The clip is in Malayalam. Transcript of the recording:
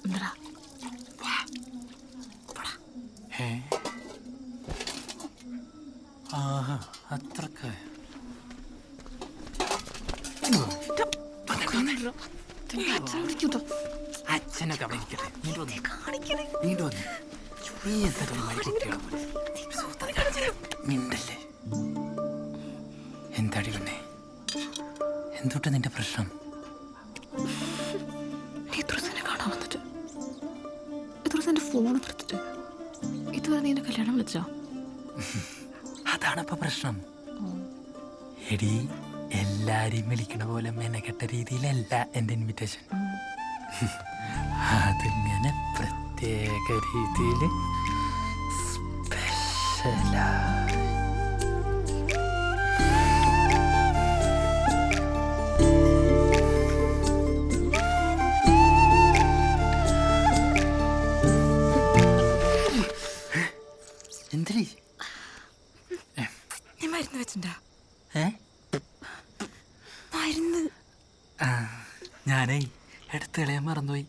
എന്താ അത്രക്ക് അച്ഛനൊക്കെ അവിടെ ഇരിക്കട്ടെ. നീണ്ടു വന്ന് നീ എന്താ മിണ്ടല്ലേ. എന്താടി പിന്നെ എന്തുട്ട് നിന്റെ പ്രശ്നം? കാണാൻ വന്നിട്ട് ഇത്ര എന്റെ ഫോൺ എടുത്തിട്ട് ഇതുവരെ നീ എന്നെ കല്യാണം വിളിച്ചോ? അതാണപ്പൊ പ്രശ്നം. എടി എല്ലാരെയും വിളിക്കണ പോലെ മെനക്കെട്ട രീതിയിലല്ല എൻ്റെ ഇൻവിറ്റേഷൻ. അതിങ്ങനെ പ്രത്യേക രീതിയിൽ സ്പെഷ്യലാ. എന്തിനീ നീ മരുന്ന് വെച്ചിട്ടുണ്ടാ? ഞാനേ എടുത്ത് കളയാൻ മറന്നുപോയി.